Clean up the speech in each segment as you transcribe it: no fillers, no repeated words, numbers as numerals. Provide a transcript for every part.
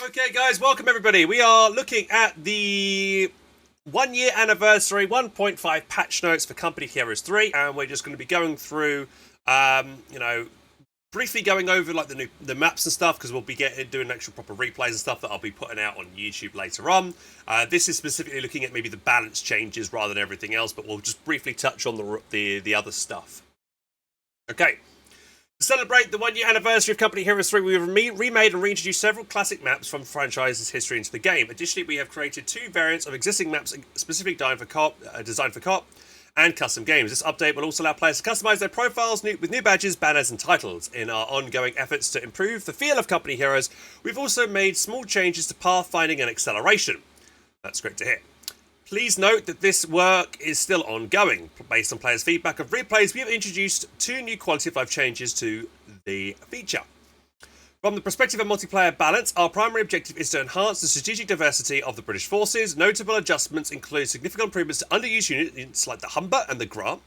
Okay, guys, welcome everybody. We are looking at the 1 year anniversary 1.5 patch notes for Company Heroes 3, and we're just going to be going through, briefly going over like the maps and stuff, because we'll be doing actual proper replays and stuff that I'll be putting out on YouTube later on. This is specifically looking at maybe the balance changes rather than everything else, but we'll just briefly touch on the other stuff. Okay. To celebrate the 1 year anniversary of Company Heroes 3, we have remade and reintroduced several classic maps from the franchise's history into the game. Additionally, we have created 2 variants of existing maps specifically designed for co-op and custom games. This update will also allow players to customize their profiles with new badges, banners, and titles. In our ongoing efforts to improve the feel of Company Heroes, we've also made small changes to pathfinding and acceleration. That's great to hear. Please note that this work is still ongoing. Based on players' feedback of replays, we have introduced 2 new quality of life changes to the feature. From the perspective of multiplayer balance, our primary objective is to enhance the strategic diversity of the British forces. Notable adjustments include significant improvements to underused units like the Humber and the Grant,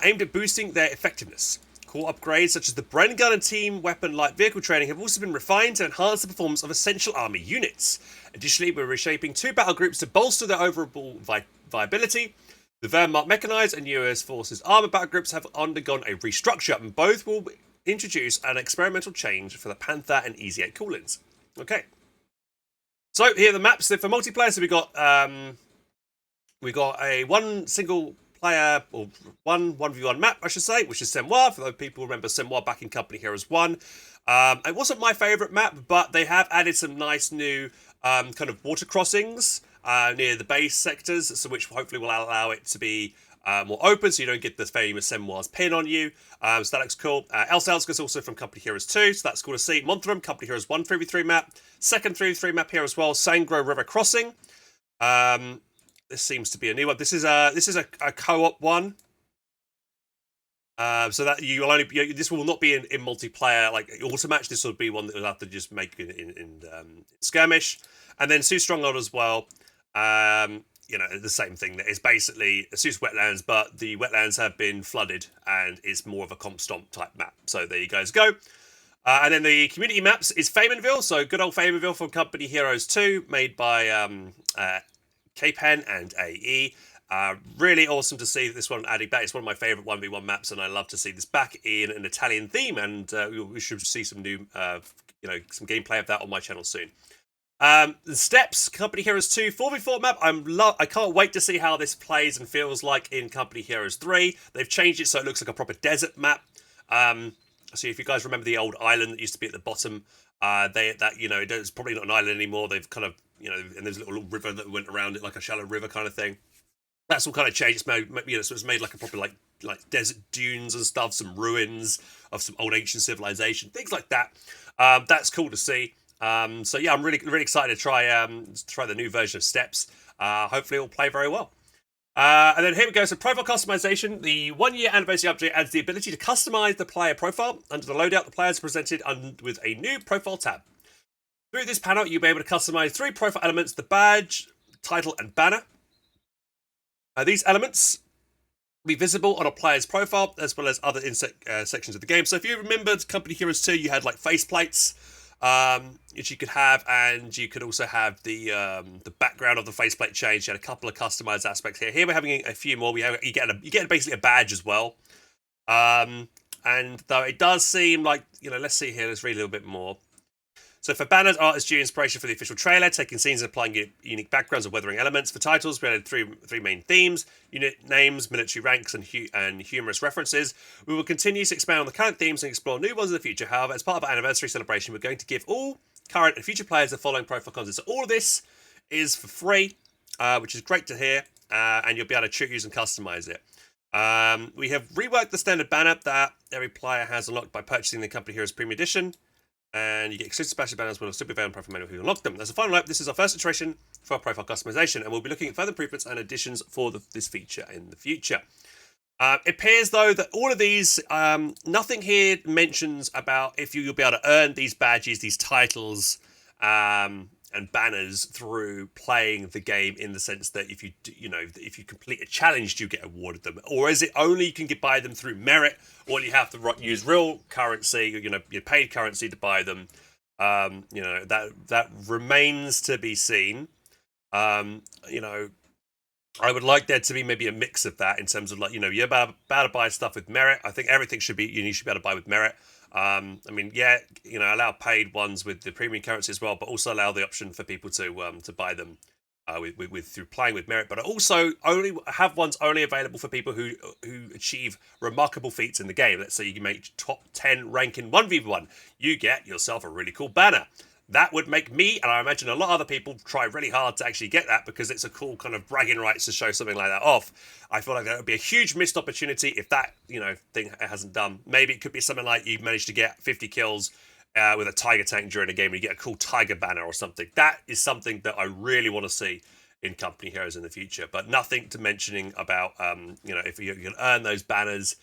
aimed at boosting their effectiveness. Core upgrades such as the Bren Gun and Team Weapon Light Vehicle training have also been refined to enhance the performance of essential army units. Additionally, we're reshaping 2 battle groups to bolster their overall viability. The Wehrmacht Mechanized and US Forces Armour battle groups have undergone a restructure, and both will introduce an experimental change for the Panther and Easy 8 call-ins. Okay. So here are the maps. So for multiplayer, so we got a one single player, or one 1v1 map, I should say, which is Semois, for those people who remember Semois back in Company Heroes 1. It wasn't my favourite map, but they have added some nice new kind of water crossings near the base sectors, so which hopefully will allow it to be more open, so you don't get this famous Semois pin on you. So that looks cool. El Salzburg is also from Company Heroes 2, so that's cool to see. Monthrem, Company Heroes 1 3v3 map. Second 3v3 map here as well, Sangro River Crossing. This seems to be a new one. This is a co-op one. So that you will only this will not be in multiplayer like auto match. This will be one that you'll have to just make in skirmish, and then Sioux Stronghold as well. The same thing. That is basically Sioux wetlands, but the wetlands have been flooded and it's more of a comp stomp type map. So there you guys go. And then the community maps is Faymonville. So good old Faymonville from Company Heroes 2, made by K-Pen and AE. Really awesome to see this one added back. It's one of my favourite 1v1 maps, and I love to see this back in an Italian theme, and we should see some new, some gameplay of that on my channel soon. The Steps, Company Heroes 2 4v4 map. I can't wait to see how this plays and feels like in Company Heroes 3. They've changed it so it looks like a proper desert map. So if you guys remember the old island that used to be at the bottom, it's probably not an island anymore. They've kind of, and there's a little river that went around it, like a shallow river kind of thing. That's all kind of changed. It's made, so it's made like a proper like desert dunes and stuff, some ruins of some old ancient civilization, things like that. That's cool to see. So yeah, I'm really excited to try the new version of Steps. Hopefully, it will play very well. And then here we go. So profile customization. The 1 year anniversary update adds the ability to customize the player profile. Under the loadout, the player is presented with a new profile tab. Through this panel, you'll be able to customize 3 profile elements: the badge, title, and banner. These elements will be visible on a player's profile as well as other sections of the game. So if you remember Company Heroes 2, you had like faceplates, which you could have, and you could also have the background of the faceplate changed. You had a couple of customized aspects here. Here we're having a few more. You get basically a badge as well. And though it does seem like, let's see here. Let's read a little bit more. So for banners, art is due inspiration for the official trailer, taking scenes and applying unique backgrounds of weathering elements. For titles, we added three main themes: unit names, military ranks, and humorous references. We will continue to expand on the current themes and explore new ones in the future. However, as part of our anniversary celebration, we're going to give all current and future players the following profile content. So all of this is for free, which is great to hear, and you'll be able to choose and customize it. We have reworked the standard banner that every player has unlocked by purchasing the Company Heroes Premium Edition. And you get exclusive special banners will still be available on profile menu if you unlock them. As a final note, this is our first iteration for our profile customization, and we'll be looking at further improvements and additions for this feature in the future. It appears, though, that all of these, nothing here mentions about if you'll be able to earn these badges, these titles, and banners through playing the game, in the sense that if you complete a challenge, you get awarded them, or is it only you can buy them through merit, or you have to use real currency, your paid currency to buy them? You know, that remains to be seen. You know, I would like there to be maybe a mix of that in terms of, like, you know, you're about to buy stuff with merit. I think everything should be, you should be able to buy with merit. I mean, yeah, you know, allow paid ones with the premium currency as well, but also allow the option for people to buy them with through playing with merit. But also only have ones only available for people who achieve remarkable feats in the game. Let's say you can make top 10 rank in 1v1, you get yourself a really cool banner. That would make me, and I imagine a lot of other people, try really hard to actually get that, because it's a cool kind of bragging rights to show something like that off. I feel like that would be a huge missed opportunity if that, you know, thing hasn't done. Maybe it could be something like you've managed to get 50 kills with a tiger tank during a game, and you get a cool tiger banner or something. That is something that I really want to see in Company Heroes in the future. But nothing to mentioning about, you know, if you can earn those banners,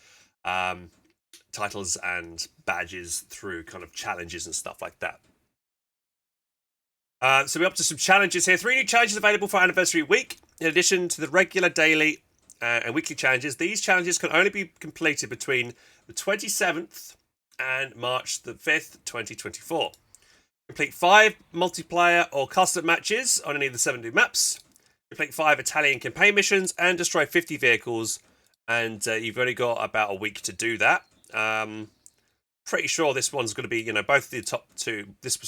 titles and badges through kind of challenges and stuff like that. So we're up to some challenges here. 3 new challenges available for Anniversary Week. In addition to the regular daily and weekly challenges, these challenges can only be completed between the 27th and March the 5th, 2024. Complete 5 multiplayer or custom matches on any of the 7 new maps. Complete 5 Italian campaign missions and destroy 50 vehicles. And you've only got about a week to do that. Pretty sure this one's going to be, you know, both the top two. This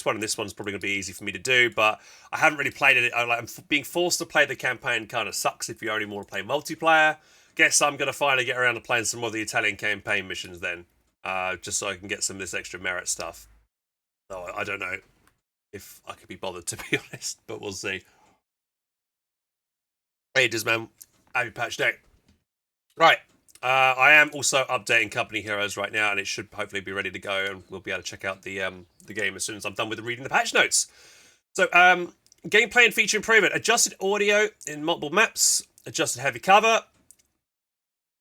one and this one's probably going to be easy for me to do, but I haven't really played it. I'm being forced to play the campaign kind of sucks if you only want to play multiplayer. Guess I'm going to finally get around to playing some more of the Italian campaign missions then, just so I can get some of this extra merit stuff. So I don't know if I could be bothered, to be honest, but we'll see. Hey, man. Happy patch day. Right. I am also updating Company Heroes right now, and it should hopefully be ready to go, and we'll be able to check out the game as soon as I'm done with reading the patch notes. So, gameplay and feature improvement. Adjusted audio in multiple maps. Adjusted heavy cover.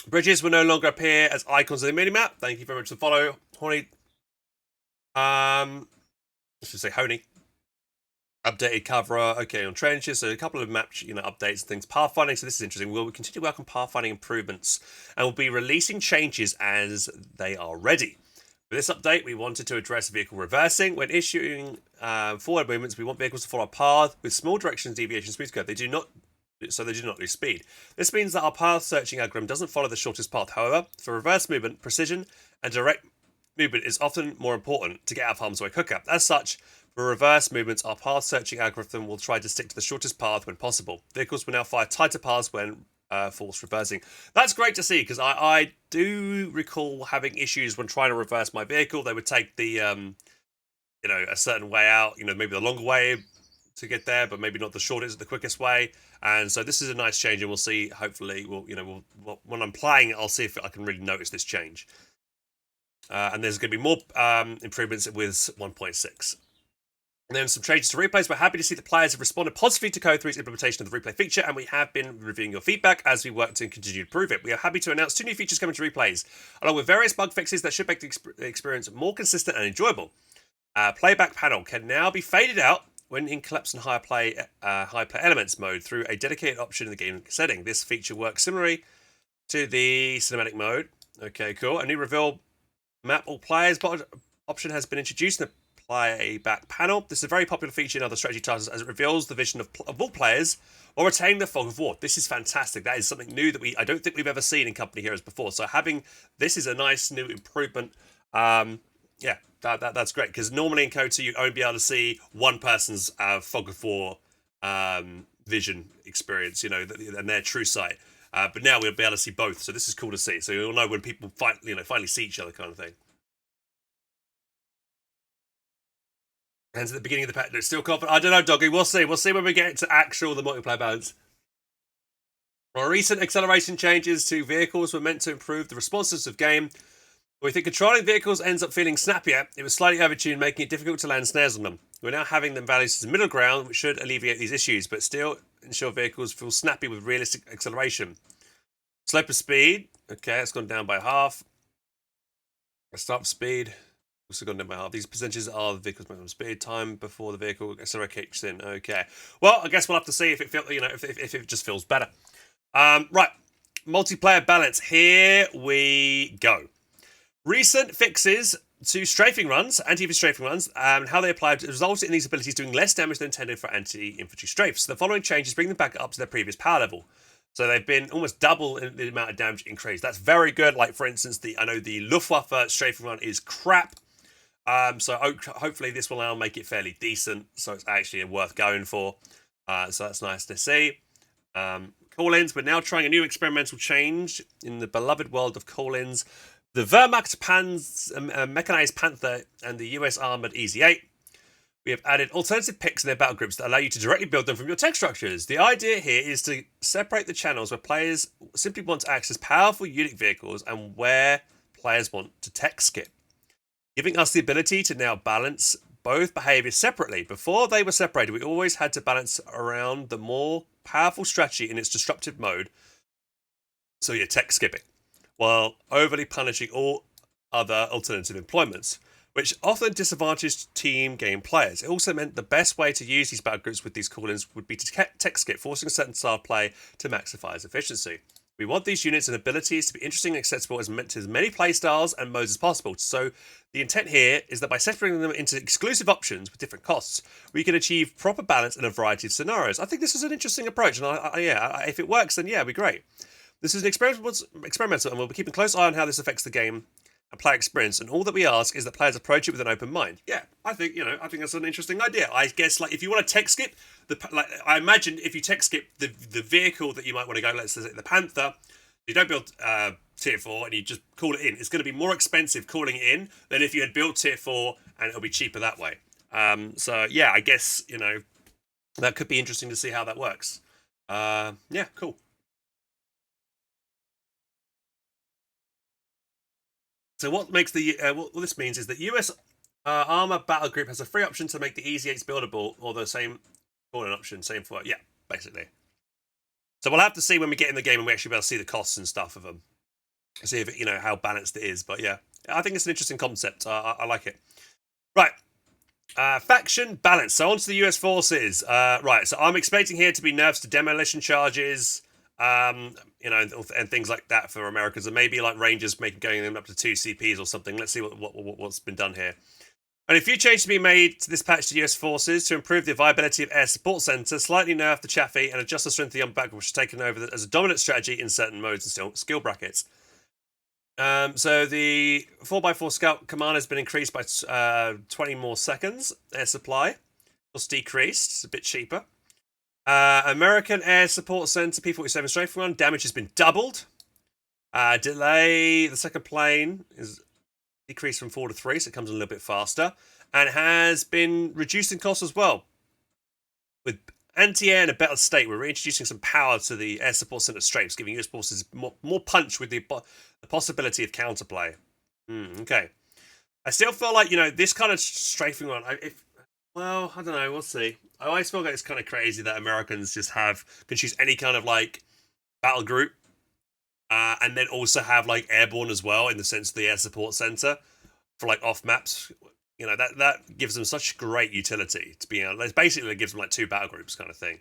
Bridges will no longer appear as icons on the minimap. Thank you very much for the follow, Honey. I should say Honey. Updated cover, okay, on trenches, so a couple of map, you know, updates and things. Pathfinding, so this is interesting. We'll continue to work on pathfinding improvements, and we'll be releasing changes as they are ready. With this update, we wanted to address vehicle reversing. When issuing forward movements, we want vehicles to follow a path with small directions, deviation, speed curve. They do not lose speed. This means that our path searching algorithm doesn't follow the shortest path. However, for reverse movement, precision and direct movement is often more important to get out of harm's way quicker. As such, for reverse movements, our path searching algorithm will try to stick to the shortest path when possible. Vehicles will now fire tighter paths when forced reversing. That's great to see, because I do recall having issues when trying to reverse my vehicle. They would take the, you know, a certain way out, you know, maybe the longer way to get there, but maybe not the shortest, the quickest way. And so this is a nice change, and we'll see. Hopefully, when I'm playing it, I'll see if I can really notice this change. And there's going to be more improvements with 1.6. And then some changes to replays. We're happy to see that players have responded positively to CoH3's implementation of the replay feature, and we have been reviewing your feedback as we work to continue to improve it. We are happy to announce 2 new features coming to replays, along with various bug fixes that should make the experience more consistent and enjoyable. Playback panel can now be faded out when in collapse and high play elements mode through a dedicated option in the game setting. This feature works similarly to the cinematic mode. Okay, cool. A new reveal map all players option has been introduced in the playback panel. This is a very popular feature in other strategy titles, as it reveals the vision of all players while retaining the fog of war. This is fantastic. That is something new that I don't think we've ever seen in Company Heroes before. So having this is a nice new improvement. Yeah, that's great, because normally in CoH3 you'd only be able to see one person's fog of war vision experience, you know, and their true sight. But now we'll be able to see both. So this is cool to see. So you'll know when people finally see each other, kind of thing. And at the beginning of the patch, they're still confident. I don't know, Doggy. We'll see. We'll see when we get to the multiplayer balance. Our recent acceleration changes to vehicles were meant to improve the responsiveness of game. We think controlling vehicles ends up feeling snappier. It was slightly overtuned, making it difficult to land snares on them. We're now having them valued as a middle ground, which should alleviate these issues, but still ensure vehicles feel snappy with realistic acceleration. Slope of speed. Okay, it's gone down by half. Start speed. Also gone down by half. These percentages are the vehicle's maximum speed time before the vehicle accelerator kicks in. Okay. Well, I guess we'll have to see if it feels, if it just feels better. Right. Multiplayer balance. Here we go. Recent fixes to strafing runs, anti-infantry strafing runs, and how they apply results in these abilities doing less damage than intended for anti-infantry strafes. So the following changes bring them back up to their previous power level. So they've been almost double in the amount of damage increased. That's very good. Like, for instance, I know the Luftwaffe strafing run is crap. So hopefully this will now make it fairly decent. So it's actually worth going for. So that's nice to see. Call-ins. We're now trying a new experimental change in the beloved world of call-ins. The Wehrmacht Mechanized Panther and the US Armored EZ-8. We have added alternative picks in their battle groups that allow you to directly build them from your tech structures. The idea here is to separate the channels where players simply want to access powerful unit vehicles and where players want to tech skip, giving us the ability to now balance both behaviors separately. Before they were separated, we always had to balance around the more powerful strategy in its disruptive mode, so you're tech skipping, while overly punishing all other alternative employments, which often disadvantaged team game players. It also meant the best way to use these battle groups with these call-ins would be to tech skip, forcing a certain style of play to maximize efficiency. We want these units and abilities to be interesting and accessible to as many playstyles and modes as possible. So the intent here is that by separating them into exclusive options with different costs, we can achieve proper balance in a variety of scenarios. I think this is an interesting approach, and if it works, then yeah, it'd be great. This is an experimental, and we'll be keeping a close eye on how this affects the game and player experience, and all that we ask is that players approach it with an open mind. Yeah, I think that's an interesting idea. I guess, like, if you want to tech skip I imagine if you tech skip the vehicle that you might want to go, let's say the Panther, you don't build tier 4 and you just call it in. It's going to be more expensive calling it in than if you had built tier 4, and it'll be cheaper that way. So yeah, I guess that could be interesting to see how that works. Yeah, cool. So what makes what this means is that US Armor Battle Group has a free option to make the EZ-8s buildable, or the same calling option, same for yeah, basically. So we'll have to see when we get in the game and we actually be able to see the costs and stuff of them, see if how balanced it is. But yeah, I think it's an interesting concept. I like it. Right. Faction balance. So on to the US forces. Right. So I'm expecting here to be nerfs to demolition charges. And things like that for Americans, and maybe like Rangers going them up to 2 CPs or something. Let's see what's been done here. And a few changes to be made to this patch to US forces to improve the viability of Air Support Center, slightly nerf the Chaffee, and adjust the strength of the unback, which is taken over as a dominant strategy in certain modes and skill brackets. So the 4x4 Scout command has been increased by 20 more seconds. Air supply was decreased. It's a bit cheaper. American Air Support Center P-47 strafing run damage has been doubled. Delay, the second plane is decreased from 4 to 3, so it comes a little bit faster, and has been reduced in cost as well. With anti-air in a better state, we're reintroducing some power to the Air Support Center strafes, giving US forces more punch with the possibility of counterplay. Okay. I still feel like, this kind of strafing run, well, I don't know, we'll see. I always feel like it's kind of crazy that Americans just can choose any kind of like battle group, and then also have like airborne as well, in the sense of the Air Support Center for like off maps. That gives them such great utility to be basically, it gives them like 2 battle groups kind of thing,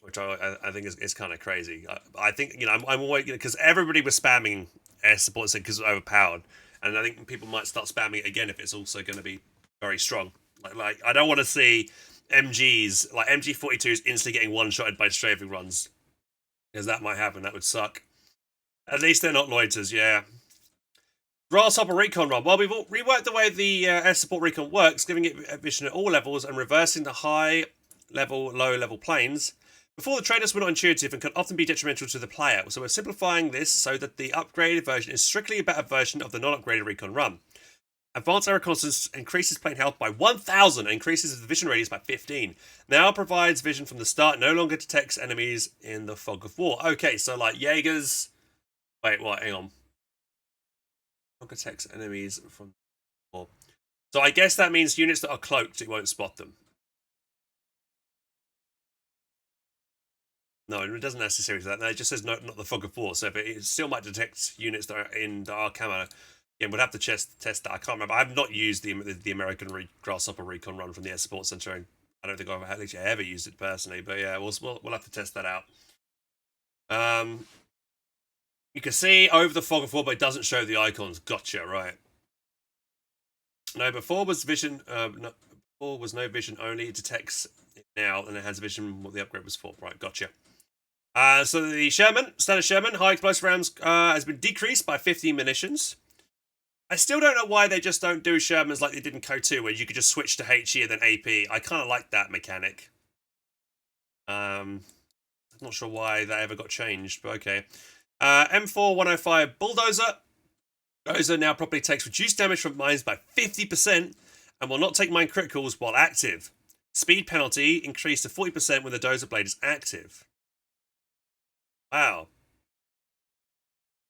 which I think is kind of crazy. I think I'm always, because everybody was spamming Air Support Center because it's overpowered, and I think people might start spamming it again if it's also going to be very strong. Like I don't want to see MGs like MG42s instantly getting one-shotted by strafing runs, because that might happen. That would suck. At least they're not loiters, yeah. Grasshopper Recon Run. Well, we've reworked the way the Air Support Recon works, giving it vision at all levels and reversing the high-level, low-level planes. Before, the trade-offs were not intuitive and can often be detrimental to the player, so we're simplifying this so that the upgraded version is strictly a better version of the non-upgraded Recon Run. Advanced Air Reconnaissance increases plane health by 1,000 and increases the vision radius by 15. Now provides vision from the start, no longer detects enemies in the fog of war. Okay, so like Jaegers... Wait, what? Hang on. Longer detects enemies from war. So I guess that means units that are cloaked, it won't spot them. No, it doesn't necessarily say that. No, it just says not the fog of war. So it still might detect units that are in our camo. Yeah, we'd have to test that. I can't remember. I've not used the American Grasshopper Recon Run from the Air Support Center. I don't think I've actually ever used it personally, but yeah, we'll have to test that out. You can see over the fog of war, but it doesn't show the icons. Gotcha, right. No, before was vision. Before was no vision only. It detects it now, and it has vision. What the upgrade was for. Right, gotcha. So the Sherman, standard Sherman, high explosive rounds, has been decreased by 15 munitions. I still don't know why they just don't do Shermans like they did in CoH3, where you could just switch to HE and then AP. I kind of like that mechanic. I'm not sure why that ever got changed, but okay. M4 105 Bulldozer. Bulldozer now properly takes reduced damage from mines by 50% and will not take mine criticals while active. Speed penalty increased to 40% when the Dozer blade is active. Wow.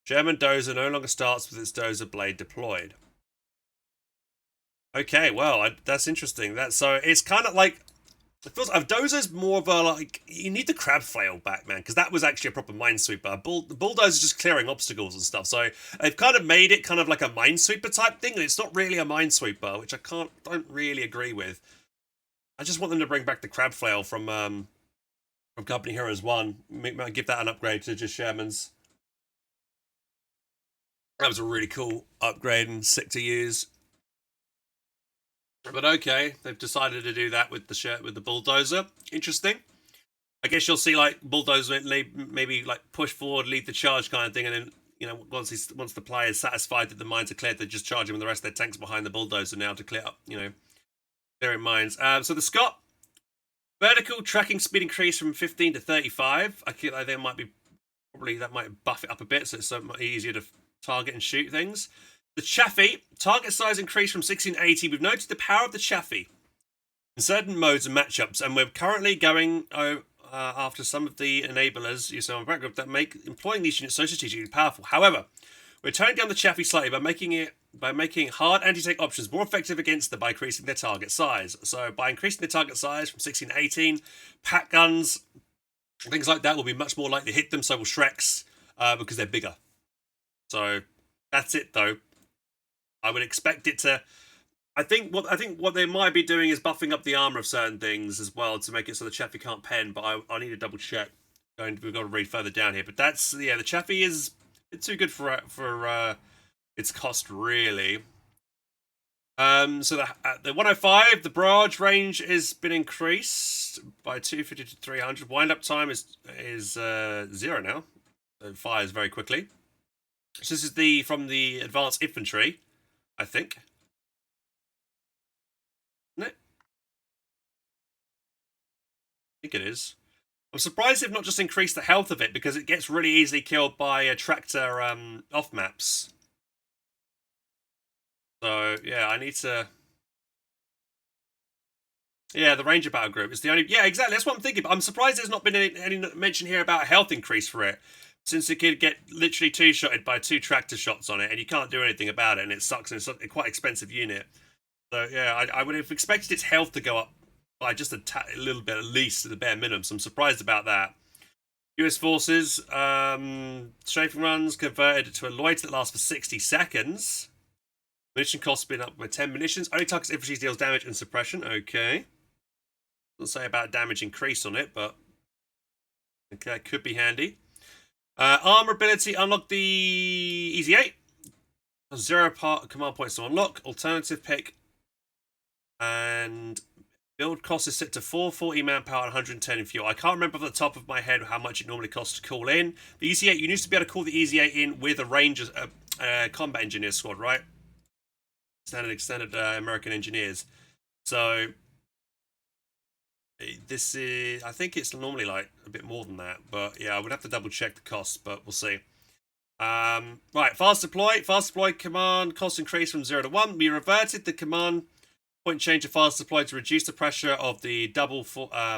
German Dozer no longer starts with its Dozer blade deployed. Okay, well, that's interesting. So it's kind of like, it feels like Dozer's more of a, like, you need the crab flail back, man, because that was actually a proper minesweeper. The Bulldozer's just clearing obstacles and stuff, so they've kind of made it kind of like a minesweeper type thing, and it's not really a minesweeper, which I don't really agree with. I just want them to bring back the crab flail from Company Heroes 1. Might give that an upgrade to just Shermans. That was a really cool upgrade and sick to use. But okay, they've decided to do that with the Bulldozer. Interesting. I guess you'll see like Bulldozer maybe like push forward, lead the charge kind of thing, and then once the player is satisfied that the mines are cleared, they just charge him with the rest of their tanks behind the Bulldozer now to clear up, clearing mines. So the Scott vertical tracking speed increase from 15 to 35. I feel like that might buff it up a bit, so it's so much easier to target and shoot things. The Chaffee, target size increased from 16 to 80. We've noted the power of the Chaffee in certain modes and matchups, and we're currently going after some of the enablers you saw on background that make employing these units so strategically powerful. However, we're toning down the Chaffee slightly by making hard anti-tank options more effective against them by increasing their target size. So by increasing the target size from 16 to 18, pack guns, things like that will be much more likely to hit them. So will Shreks because they're bigger. So that's it, though. I would expect it to. I think what they might be doing is buffing up the armor of certain things as well to make it so the Chaffee can't pen. But I need to double check. We've got to read further down here. But that's the Chaffee is too good for its cost, really. So the 105, the barrage range has been increased by 250 to 300. Wind up time is 0 now. It fires very quickly. So this is from the advanced infantry, I think. Isn't it? I think it is. I'm surprised they've not just increased the health of it, because it gets really easily killed by a tractor off maps. So yeah, I need to. Yeah, the Ranger Battle Group is the only. Yeah, exactly. That's what I'm thinking. But I'm surprised there's not been any mention here about a health increase for it, since it could get literally two-shotted by 2 tractor shots on it, and you can't do anything about it, and it sucks, and it's a quite expensive unit. So yeah, I would have expected its health to go up by just a little bit, at least, to the bare minimum. So I'm surprised about that. US forces, strafing runs converted to a loiter that lasts for 60 seconds. Munition cost been up by 10 munitions. Only targets infantry deals damage and suppression. Okay. Doesn't say about damage increase on it, but okay, could be handy. Armor ability, unlock the Easy 8. 0 command points to unlock. Alternative pick. And build cost is set to 440 manpower and 110 in fuel. I can't remember off the top of my head how much it normally costs to call in. The Easy 8, you used to be able to call the Easy 8 in with a Rangers combat engineer squad, right? Extended American engineers. So this is, I think it's normally like a bit more than that, but yeah, I would have to double check the cost, but we'll see. Right, fast deploy command cost increase from 0 to 1. We reverted the command point change of fast deploy to reduce the pressure of the double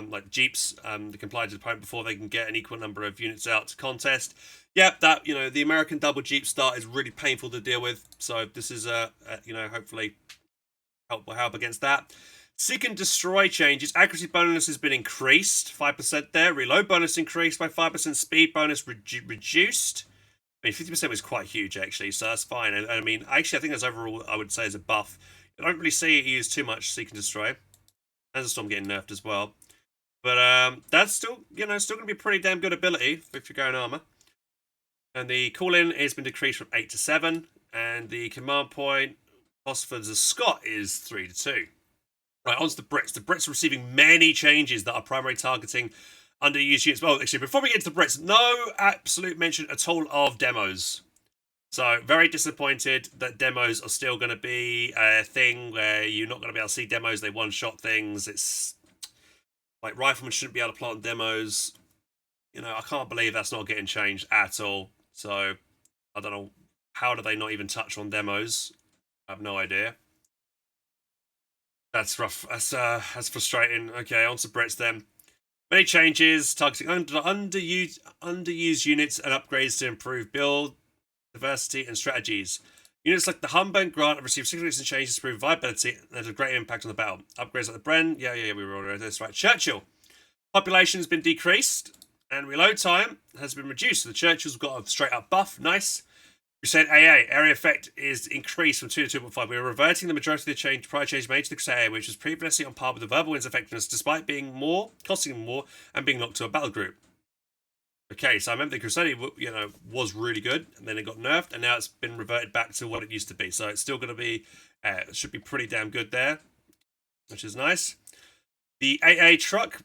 like jeeps that comply to the opponent before they can get an equal number of units out to contest. Yep, that the American double jeep start is really painful to deal with. So this is hopefully will help against that. Seek and destroy changes. Accuracy bonus has been increased 5% there. Reload bonus increased by 5%. Speed bonus reduced. I mean, 50% was quite huge actually, so that's fine. I mean, actually, I think that's overall I would say is a buff. I don't really see it used too much. Seek and destroy. Storm getting nerfed as well, but that's still still going to be a pretty damn good ability if you're going armor. And the call-in has been decreased from 8 to 7, and the command point Cost for the Scot is 3-2. Right, on to the Brits. The Brits are receiving many changes that are primarily targeting underused units. Well, actually, before we get to the Brits, no absolute mention at all of demos. So, very disappointed that demos are still going to be a thing where you're not going to be able to see demos. They one-shot things. It's like riflemen shouldn't be able to plant demos. You know, I can't believe that's not getting changed at all. So, I don't know. How do they not even touch on demos? I have no idea. That's rough. That's frustrating. Okay, on to Brits then. Many changes targeting underused units and upgrades to improve build diversity and strategies. Units like the Humber and Grant have received significant changes to improve viability and had a great impact on the battle. Upgrades like the Bren, yeah, we were already this right. Churchill, population has been decreased and reload time has been reduced. So the Churchill's got a straight up buff, nice. Crusade AA, area effect is increased from 2 to 2.5. We are reverting the majority of the prior change made to the Crusade AA, which was previously on par with the Verbal Wind's effectiveness, despite being more, costing more, and being locked to a battle group. Okay, so I remember the Crusade, was really good, and then it got nerfed, and now it's been reverted back to what it used to be. So it's still going to be, it should be pretty damn good there, which is nice. The AA truck,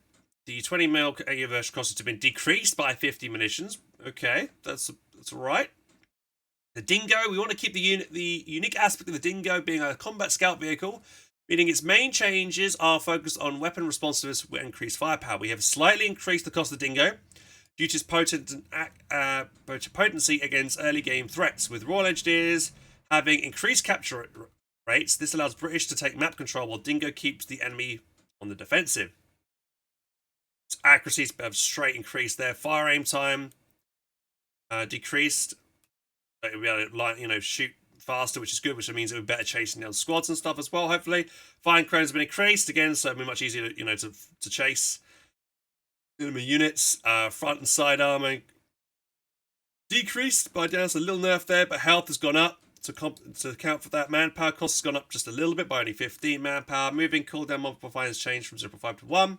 the 20mm AA version cost has been decreased by 50 munitions. Okay, that's all right. The Dingo, we want to keep the unique aspect of the Dingo being a combat scout vehicle, meaning its main changes are focused on weapon responsiveness with increased firepower. We have slightly increased the cost of the Dingo due to its potency against early game threats. With Royal Engineers having increased capture rates, this allows British to take map control while Dingo keeps the enemy on the defensive. Its accuracy have straight increased there. Fire aim time decreased. It'll be able to, shoot faster, which is good, which means it'll be better chasing down squads and stuff as well, hopefully. Firing cone has been increased again, so it'll be much easier to chase enemy units. Front and side armor decreased by just a little nerf there, but health has gone up to account for that. Manpower cost has gone up just a little bit by only 15 manpower. Moving cooldown multiplier has changed from 0.5 to 1.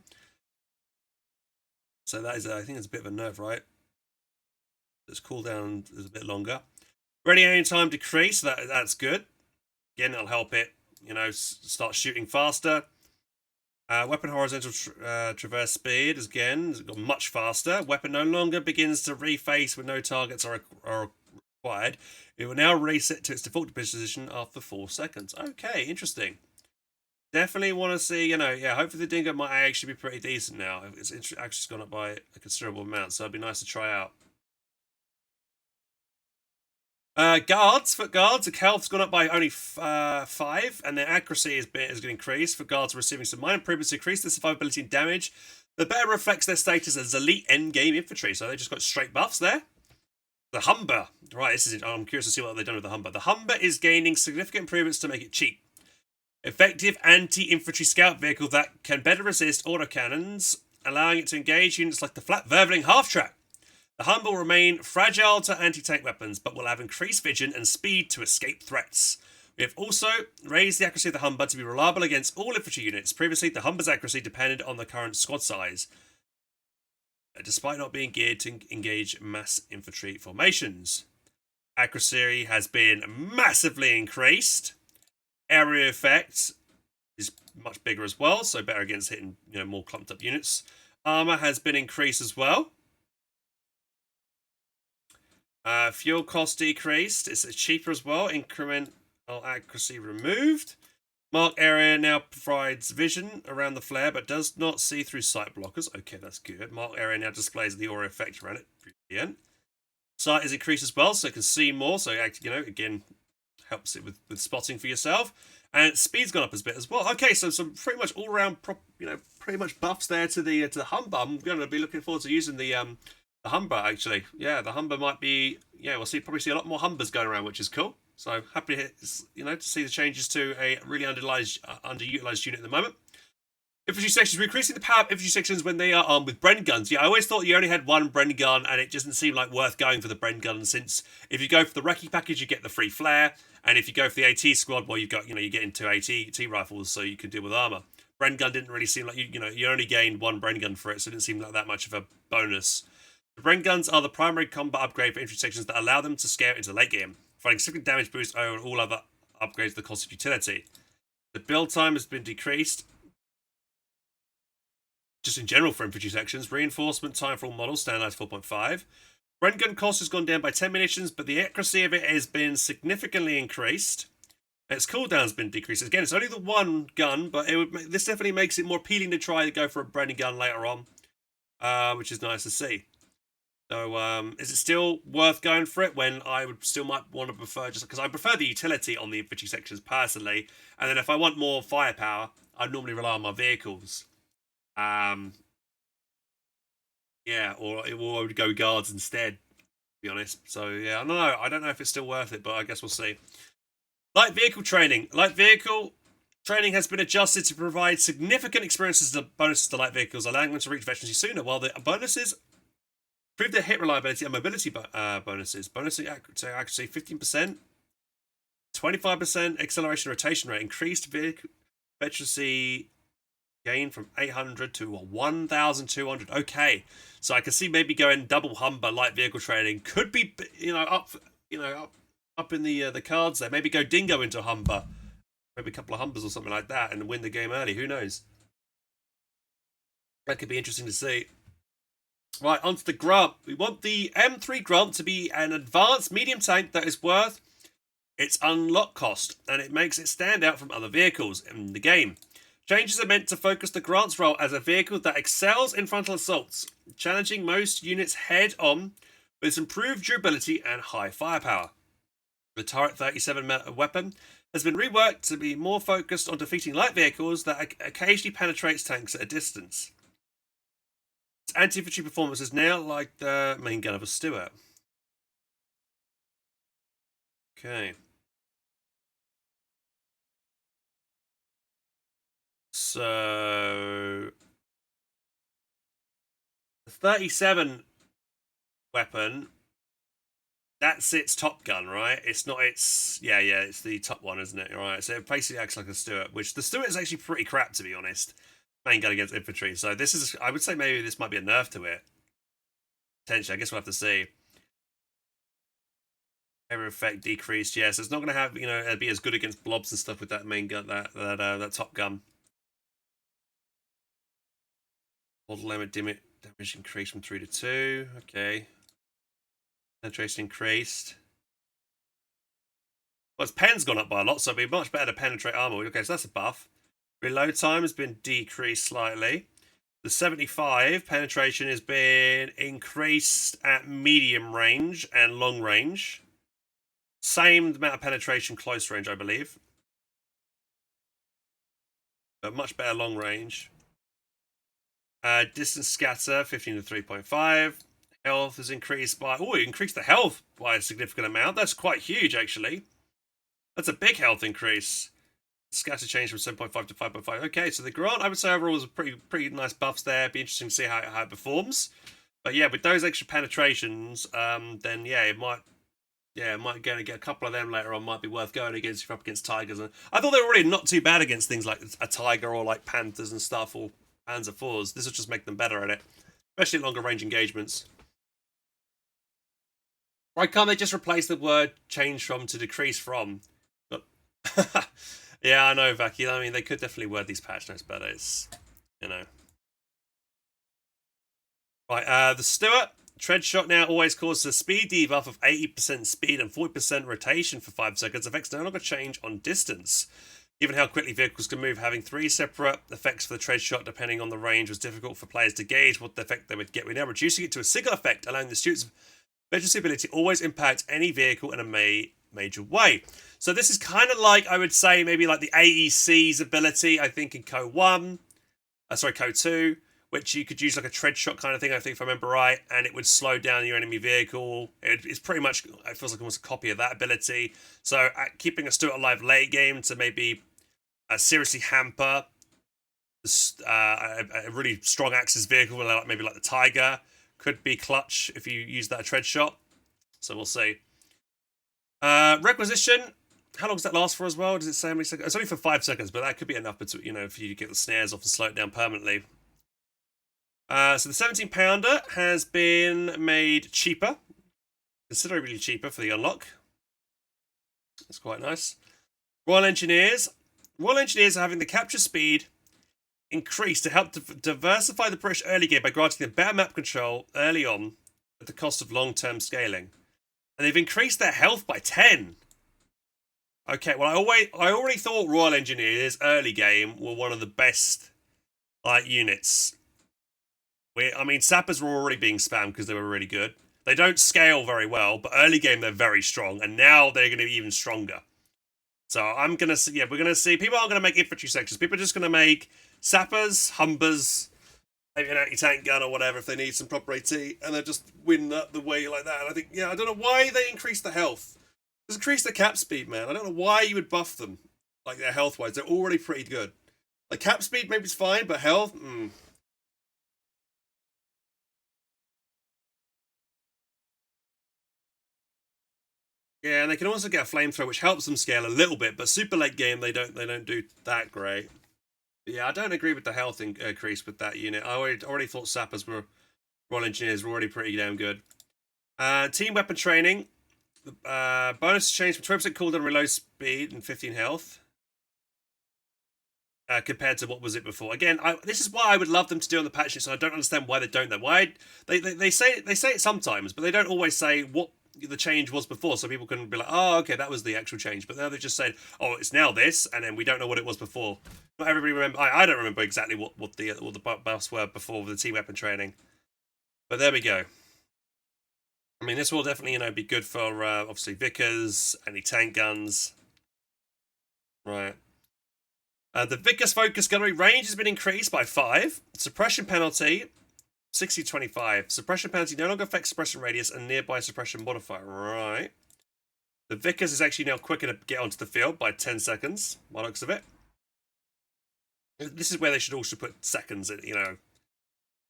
So that is, I think it's a bit of a nerf, right? This cooldown is a bit longer. Ready aim time decreased, so that's good. Again, that'll help it, start shooting faster. Weapon horizontal traverse speed is again got much faster. Weapon no longer begins to reface when no targets are required. It will now reset to its default position after 4 seconds. Okay, interesting. Definitely want to see, hopefully the Dingo might actually be pretty decent now. It's actually gone up by a considerable amount, so it'd be nice to try out. Foot guards, the health's gone up by only 5, and their accuracy has been increased. Foot guards are receiving some minor improvements to increase their survivability and damage. The better reflects their status as elite endgame infantry, so they just got straight buffs there. The Humber, right? I'm curious to see what they've done with the Humber. The Humber is gaining significant improvements to make it cheap. Effective anti-infantry scout vehicle that can better resist autocannons, allowing it to engage units like the flat Verveling half-track. The Humber will remain fragile to anti-tank weapons, but will have increased vision and speed to escape threats. We have also raised the accuracy of the Humber to be reliable against all infantry units. Previously, the Humber's accuracy depended on the current squad size, despite not being geared to engage mass infantry formations. Accuracy has been massively increased. Area effect is much bigger as well, so better against hitting more clumped up units. Armor has been increased as well. Fuel cost decreased. It's cheaper as well. Incremental accuracy removed. Mark area now provides vision around the flare, but does not see through sight blockers. Okay, that's good. Mark area now displays the aura effect around it. Brilliant. Sight is increased as well, so it can see more. So again, helps it with spotting for yourself. And speed's gone up a bit as well. Okay, so some pretty much all around, pretty much buffs there to the Humber. I'm going to be looking forward to using the Humber, actually. Yeah, the Humber might be... Yeah, we'll probably see a lot more Humbers going around, which is cool. So happy to see the changes to a really underutilized unit at the moment. Infantry sections. We're increasing the power of infantry sections when they are armed with Bren guns. Yeah, I always thought you only had one Bren gun, and it doesn't seem like worth going for the Bren gun, since if you go for the Recce package, you get the free flare, and if you go for the AT squad, well, you've got, you get into AT rifles, so you can deal with armor. Bren gun didn't really seem like, you only gained one Bren gun for it, so it didn't seem like that much of a bonus. The Bren guns are the primary combat upgrade for infantry sections that allow them to scale into late game, providing significant damage boost over all other upgrades the cost of utility. The build time has been decreased. Just in general for infantry sections, reinforcement time for all models standardized 4.5. Brent gun cost has gone down by 10 munitions, but the accuracy of it has been significantly increased. Its cooldown's been decreased. Again, it's only the one gun, but this definitely makes it more appealing to try to go for a brand new gun later on, which is nice to see. So, is it still worth going for it when I would still might want to prefer, just because I prefer the utility on the infantry sections personally, and then if I want more firepower, I'd normally rely on my vehicles. Yeah, or I would go guards instead, to be honest. So yeah, I don't know if it's still worth it, but I guess we'll see. Light vehicle training. Light vehicle training has been adjusted to provide significant experiences and bonuses to light vehicles, allowing them to reach veterancy sooner, while the bonuses improve their hit reliability and mobility bonuses. Bonus accuracy 15%, 25% acceleration rotation rate, increased vehicle veterancy gain from 800 to 1,200. Okay, so I can see maybe going double Humber light vehicle training could be, up in the cards there. Maybe go Dingo into Humber, maybe a couple of Humbers or something like that, and win the game early. Who knows? That could be interesting to see. Right, onto the Grunt. We want the M3 Grunt to be an advanced medium tank that is worth its unlock cost, and it makes it stand out from other vehicles in the game. Changes are meant to focus the Grunt's role as a vehicle that excels in frontal assaults, challenging most units head-on with its improved durability and high firepower. The Turret 37 weapon has been reworked to be more focused on defeating light vehicles that occasionally penetrates tanks at a distance. Its anti-infantry performance is now like the main gun of a Stuart. Okay. So the 37 weapon, that's its top gun, right? It's not its it's the top one, isn't it? Right. So it basically acts like a Stuart, which the Stuart is actually pretty crap, to be honest. Main gun against infantry. So this is, I would say maybe this might be a nerf to it. Potentially, I guess we'll have to see. Area effect decreased. Yeah, so it's not going to have, it'd be as good against blobs and stuff with that main gun, that top gun. Model limit damage increased from 3 to 2. Okay. Penetration increased. Well, its pen's gone up by a lot, so it'd be much better to penetrate armor. Okay, so that's a buff. Reload time has been decreased slightly. The 75 penetration has been increased at medium range and long range. Same amount of penetration close range, I believe. But much better long range. Distance scatter, 15 to 3.5. Health has increased by... Oh, it increased the health by a significant amount. That's quite huge, actually. That's a big health increase. Scatter change from 7.5 to 5.5. Okay, so the Grant, I would say overall, was pretty nice buffs there. Be interesting to see how it performs. But yeah, with those extra penetrations, then yeah, it might go and get a couple of them later on. Might be worth going against if you're up against Tigers. And I thought they were really not too bad against things like a Tiger or like Panthers and stuff, or Panzer IVs. This will just make them better at it, especially longer range engagements. Why can't they just replace the word change from to decrease from? But yeah, I know, Vaki. I mean, they could definitely word these patch notes better. It's, Right, the Stuart. Tread shot now always causes a speed debuff of 80% speed and 40% rotation for 5 seconds. Effects no longer change on distance. Given how quickly vehicles can move, having 3 separate effects for the tread shot depending on the range was difficult for players to gauge what the effect they would get. We're now reducing it to a single effect, allowing the students' veterancy ability to always impact any vehicle in a major way. So this is kind of like, I would say, maybe like the AEC's ability, I think, in CoH2, which you could use like a tread shot kind of thing, I think, if I remember right, and it would slow down your enemy vehicle. It's pretty much, it feels like almost a copy of that ability. So keeping a Stuart alive late game to maybe seriously hamper a really strong Axis vehicle, maybe like the Tiger, could be clutch if you use that tread shot. So we'll see. Requisition. How long does that last for as well? Does it say how many seconds? It's only for 5 seconds, but that could be enough, for you to get the snares off and slow it down permanently. So the 17-pounder has been made cheaper, considerably cheaper for the unlock. That's quite nice. Royal Engineers. Royal Engineers are having the capture speed increased to help diversify the British early game by granting them better map control early on at the cost of long-term scaling. And they've increased their health by 10. Okay, well, I already thought Royal Engineers early game were one of the best units. I mean, sappers were already being spammed because they were really good. They don't scale very well, but early game they're very strong, and now they're going to be even stronger. So I'm gonna see. Yeah, we're gonna see. People aren't gonna make infantry sections. People are just gonna make sappers, humbers, maybe an anti-tank gun or whatever if they need some proper AT, and they'll just win up the way like that. And I think, yeah, I don't know why they increased the health. Just increase the cap speed, man. I don't know why you would buff them like their health wise. They're already pretty good. Like cap speed maybe it's fine, but health, Yeah, and they can also get a flamethrower, which helps them scale a little bit. But super late game, they don't do that great. Yeah, I don't agree with the health increase with that unit. I already thought sappers were Royal Engineers were already pretty damn good. Team weapon training. Bonus change from 20% cooldown reload speed and 15 health. Compared to what was it before? Again, this is what I would love them to do on the patch notes, and I don't understand why they don't. Why they say it sometimes, but they don't always say what the change was before, so people can be like, oh, okay, that was the actual change. But now they just said, oh, it's now this, and then we don't know what it was before. Not everybody remember. I don't remember exactly what the buffs were before the team weapon training. But there we go. I mean, this will definitely be good for obviously Vickers, anti-tank guns. Right. The Vickers focus gunnery range has been increased by 5. Suppression penalty 60-25. Suppression penalty no longer affects suppression radius and nearby suppression modifier. Right. The Vickers is actually now quicker to get onto the field by 10 seconds, by the looks of it. This is where they should also put seconds in,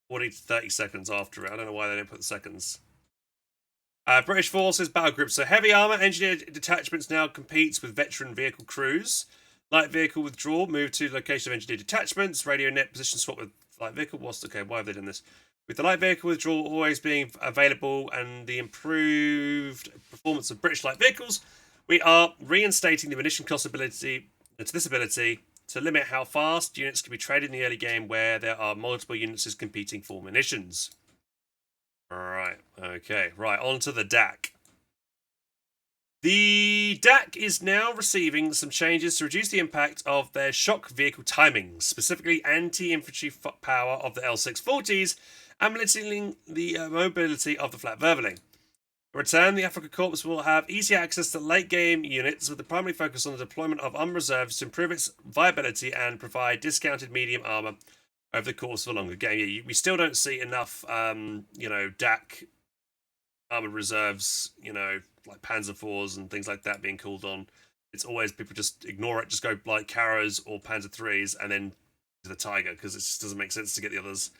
40 to 30 seconds after it. I don't know why they didn't put the seconds. British Forces battle groups. So heavy armor engineered detachments now competes with veteran vehicle crews. Light vehicle withdrawal, move to the location of engineered detachments. Radio net position swap with light vehicle. Okay, why have they done this? With the light vehicle withdrawal always being available and the improved performance of British light vehicles, we are reinstating the munition cost ability to this ability to limit how fast units can be traded in the early game where there are multiple units competing for munitions. Alright, okay. Right, on to the DAC. The DAC is now receiving some changes to reduce the impact of their shock vehicle timings, specifically anti-infantry power of the L640s and limiting the mobility of the Flat Verveling. In return, the Afrika Korps will have easy access to late-game units with the primary focus on the deployment of unreserves to improve its viability and provide discounted medium armor over the course of a longer game. Yeah, we still don't see enough, DAC armored reserves, like Panzer IVs and things like that being called on. It's always people just ignore it, just go like Karos or Panzer IIIs and then to the Tiger because it just doesn't make sense to get the others.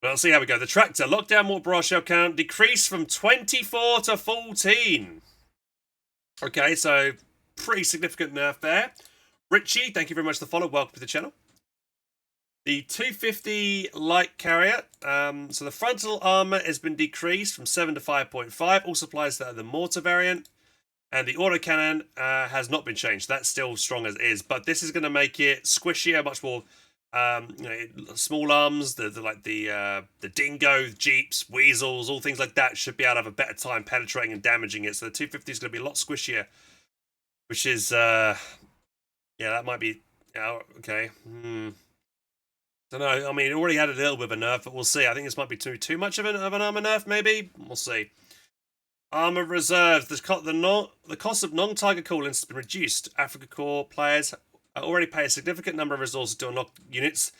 But I'll see how we go. The Tractor, lockdown mortar barrage shell count decreased from 24 to 14. Okay, so pretty significant nerf there. Richie, thank you very much for the follow. Welcome to the channel. The 250 light carrier. So the frontal armor has been decreased from 7 to 5.5. Also applies to the mortar variant. And the autocannon has not been changed. That's still strong as is. But this is going to make it squishier, much more small arms, the dingo, jeeps, weasels, all things like that should be able to have a better time penetrating and damaging it. So the 250 is going to be a lot squishier, which is yeah, that might be okay. Don't know. I mean, it already had a little bit of a nerf, but we'll see. I think this might be too much of an armor nerf. Maybe we'll see. Armor reserves. The cost of non-Tiger coolants has been reduced. Afrika Korps players already pay a significant number of resources to unlock units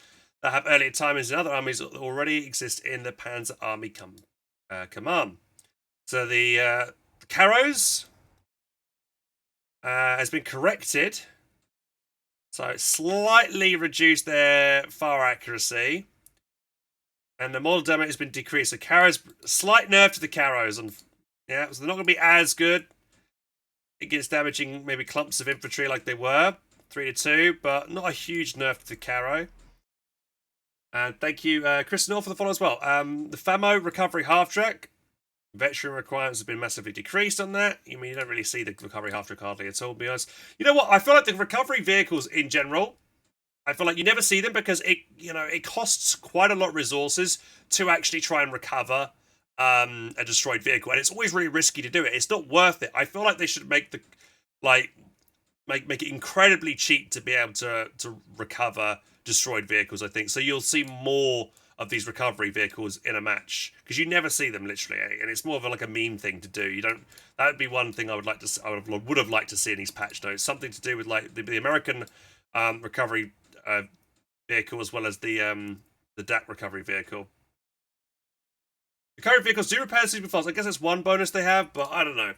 that have earlier timings in other armies that already exist in the Panzer Army command. So the Karos has been corrected. So it slightly reduced their fire accuracy. And the model damage has been decreased. So Karos, slight nerf to the Karos. Yeah, so they're not going to be as good against damaging maybe clumps of infantry like they were. 3-2, but not a huge nerf to the Caro. And thank you, Chris North, for the follow as well. The Famo recovery half track, Veteran requirements have been massively decreased on that. You mean you don't really see the recovery half-track hardly at all, to be honest. You know what? I feel like the recovery vehicles in general, I feel like you never see them because it costs quite a lot of resources to actually try and recover a destroyed vehicle, and it's always really risky to do it. It's not worth it. I feel like they should make the make it incredibly cheap to be able to recover destroyed vehicles, I think. So you'll see more of these recovery vehicles in a match because you never see them literally, and it's more of like a meme thing to do. You don't. That would be one thing I would like to. Would have liked to see in these patch notes. Something to do with like the American recovery vehicle as well as the DAC recovery vehicle. Recovery vehicles do repair super fast. I guess that's one bonus they have, but I don't know.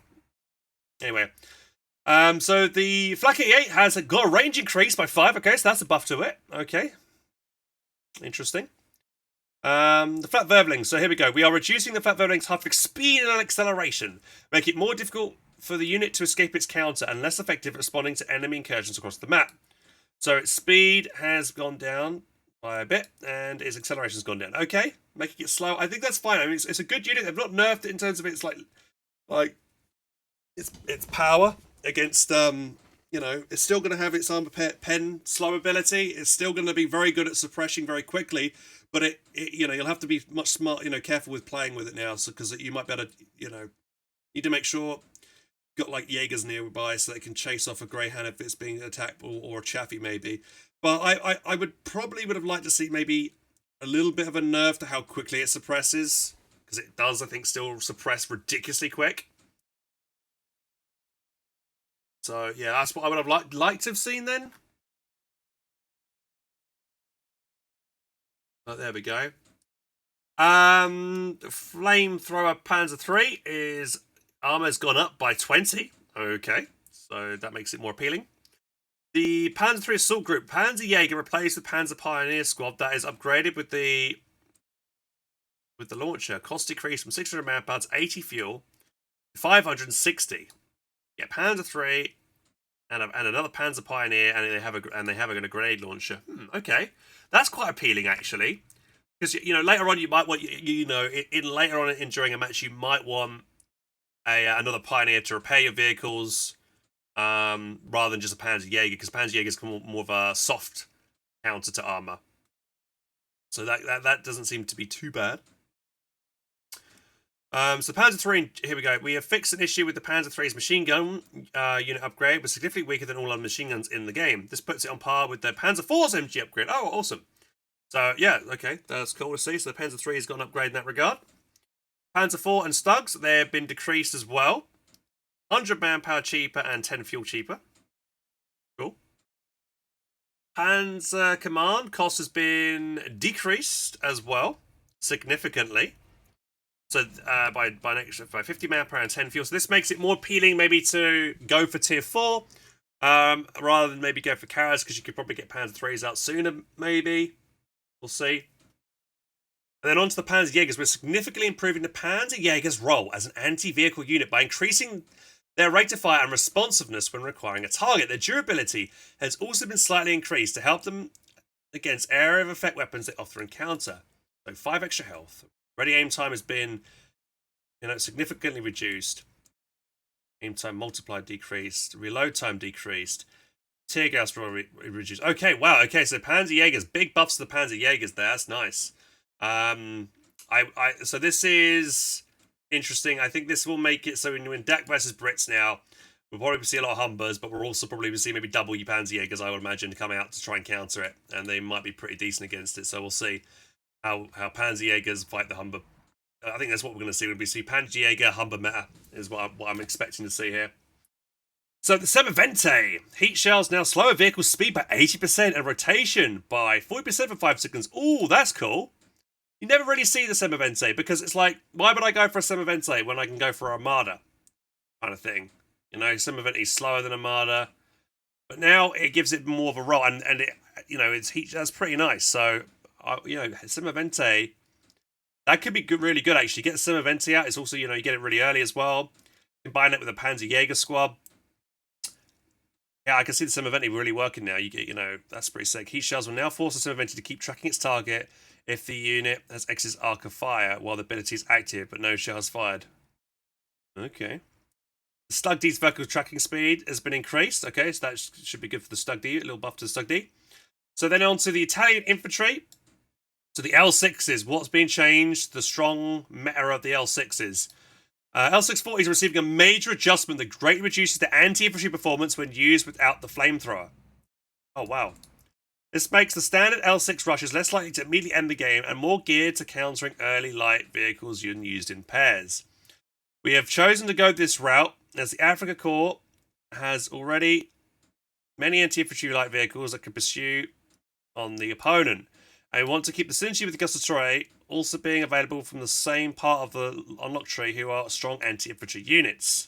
Anyway. So the Flak 88 has got a range increase by 5. Okay, so that's a buff to it. Okay. Interesting. The Flat Verblings. So here we go. We are reducing the Flat Verblings' half-track speed and acceleration. Make it more difficult for the unit to escape its counter and less effective at responding to enemy incursions across the map. So its speed has gone down by a bit, and its acceleration has gone down. Okay, making it slow. I think that's fine. I mean, it's a good unit. They've not nerfed it in terms of its like its power against it's still going to have its armor pen slow ability. It's still going to be very good at suppressing very quickly, but it you'll have to be much smart, careful with playing with it now, so because you might be able to need to make sure you've got like Jaegers nearby so they can chase off a Greyhound if it's being attacked, or a Chaffee maybe. But I would have liked to see maybe a little bit of a nerf to how quickly it suppresses, because it does, I think, still suppress ridiculously quick. So yeah, that's what I would have liked to have seen then. But there we go. Flamethrower Panzer III is armor's gone up by 20. Okay, so that makes it more appealing. The Panzer III Assault Group Panzer Jaeger replaced the Panzer Pioneer Squad that is upgraded with the launcher. Cost decreased from 600 manpower to 80 fuel to 560. Yeah, Panzer III and another Panzer Pioneer, and they have a grenade launcher. Okay, that's quite appealing actually, because later on you might want later on during a match you might want another Pioneer to repair your vehicles, rather than just a Panzer Jaeger, because Panzer Jaeger is more of a soft counter to armor. So that doesn't seem to be too bad. So Panzer III, here we go. We have fixed an issue with the Panzer III's machine gun unit upgrade, was significantly weaker than all other machine guns in the game. This puts it on par with the Panzer IV's MG upgrade. Oh, awesome. So yeah, okay, that's cool to see. So the Panzer III has got an upgrade in that regard. Panzer IV and Stugs, they have been decreased as well. 100 manpower cheaper and 10 fuel cheaper. Cool. Panzer Command cost has been decreased as well, significantly. So by 50 manpower and 10 fuel. So this makes it more appealing maybe to go for tier 4 rather than maybe go for Carriers, because you could probably get Panzer IIIs out sooner maybe. We'll see. And then on to the Panzer Jaegers. We're significantly improving the Panzer Jaeger's role as an anti-vehicle unit by increasing their rate of fire and responsiveness when requiring a target. Their durability has also been slightly increased to help them against area of effect weapons they often encounter. So 5 extra health. Ready aim time has been, significantly reduced. Aim time multiplied decreased. Reload time decreased. Tear gas reduced. Okay, wow. Okay, so Panzer Jaegers, big buffs to the Panzer Jaegers there. That's nice. So this is interesting. I think this will make it so when DAC versus Brits now, we'll probably see a lot of Humbers, but we'll also probably see maybe double your Panzer Jaegers, I would imagine, to come out to try and counter it, and they might be pretty decent against it. So we'll see how Panzer Jaegers fight the Humber. I think that's what we're going to see when we see Panzer Jaeger Humber meta, is what I'm expecting to see here. So the Semavente. Heat shells now slower vehicle speed by 80% and rotation by 40% for 5 seconds. Ooh, that's cool. You never really see the Semavente, because it's like, why would I go for a Semavente when I can go for Armada? Kind of thing. Semavente is slower than Armada. But now it gives it more of a role, and it, it's heat, that's pretty nice. So, Semavente, that could be good, really good actually. Get the Semavente out. It's also, you get it really early as well. Combine it with a Panzer Jaeger squad. Yeah, I can see the Semavente really working now. You get, that's pretty sick. Heat shells will now force the Semavente to keep tracking its target if the unit has exits arc of fire while the ability is active, but no shells fired. Okay. The Stug D's vertical tracking speed has been increased. Okay, so that should be good for the Stug D. A little buff to the Stug D. So then on to the Italian infantry. So the L6s. What's been changed? The strong meta of the L6s. L640 is receiving a major adjustment that greatly reduces the anti-infantry performance when used without the flamethrower. Oh, wow. This makes the standard L6 rushes less likely to immediately end the game and more geared to countering early light vehicles used in pairs. We have chosen to go this route as the Africa Corps has already many anti-infantry light vehicles that can pursue on the opponent. And we want to keep the synergy with the Gustatory also being available from the same part of the unlock tree who are strong anti-infantry units.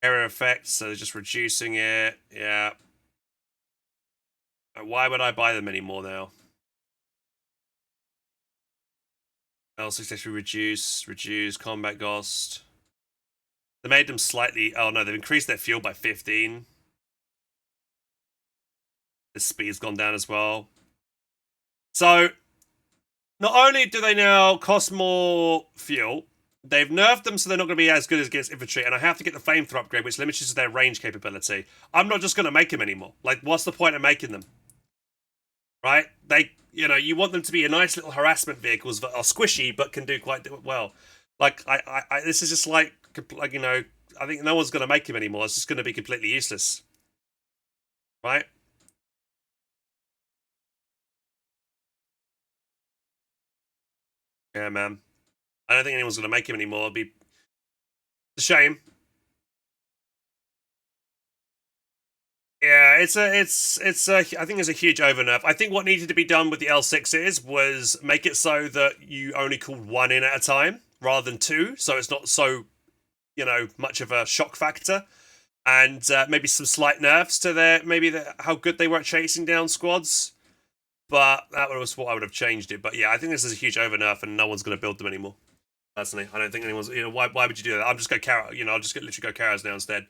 Area effects, so they're just reducing it. Yeah. Why would I buy them anymore now? L6 reduce combat cost. They made them slightly. Oh no, they've increased their fuel by 15. The speed's gone down as well. So, not only do they now cost more fuel, they've nerfed them so they're not going to be as good as against infantry, and I have to get the flamethrower upgrade, which limits their range capability. I'm not just going to make them anymore. Like, what's the point of making them? Right? You want them to be a nice little harassment vehicles that are squishy but can do quite well. Like, this is just like I think no one's going to make him anymore. It's just going to be completely useless. Right? Yeah, man. I don't think anyone's going to make him anymore. It'd be a shame. Yeah, I think it's a huge overnerf. I think what needed to be done with the L6s was make it so that you only called one in at a time rather than two, so it's not so, much of a shock factor. And maybe some slight nerfs to how good they were at chasing down squads. But that was what I would have changed it. But yeah, I think this is a huge overnerf and no one's going to build them anymore. Personally, I don't think anyone's, why would you do that? I'm just go I'll just literally go Karas now instead.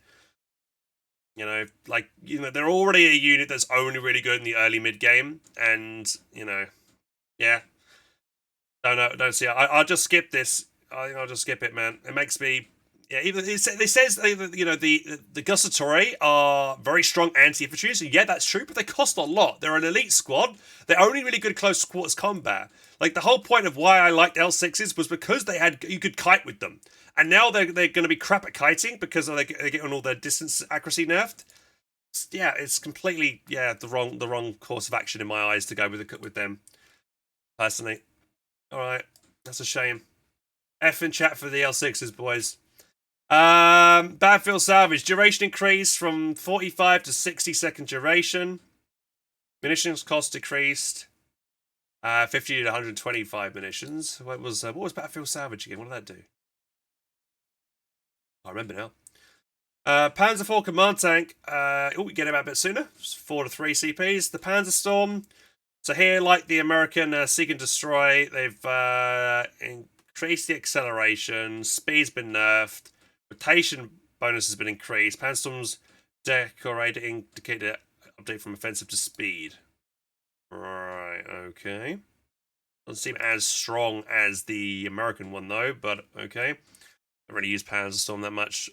They're already a unit that's only really good in the early mid game, and yeah, don't see it. I'll just skip this. I think I'll just skip it, man. It makes me, yeah. Even it says the Gustatory are very strong anti-infantry. So yeah, that's true, but they cost a lot. They're an elite squad. They're only really good close quarters combat. Like the whole point of why I liked L6s was because you could kite with them. And now they're going to be crap at kiting because they're getting all their distance accuracy nerfed. Yeah, it's completely the wrong course of action in my eyes to go with them. Personally, all right, that's a shame. F in chat for the L6s, boys. Battlefield salvage duration increased from 45 to 60-second duration. Munitions cost decreased. 50 to 125 munitions. What was Battlefield salvage again? What did that do? I remember now. Panzer IV command tank. We get him out a bit sooner. 4 to 3 CPs. The Panzer Storm. So here, like the American Seek and Destroy, they've increased the acceleration. Speed's been nerfed. Rotation bonus has been increased. Panzer Storm's decorated indicator update from offensive to speed. Right. Okay. Doesn't seem as strong as the American one though, but okay. Don't really use Panzer Storm that much.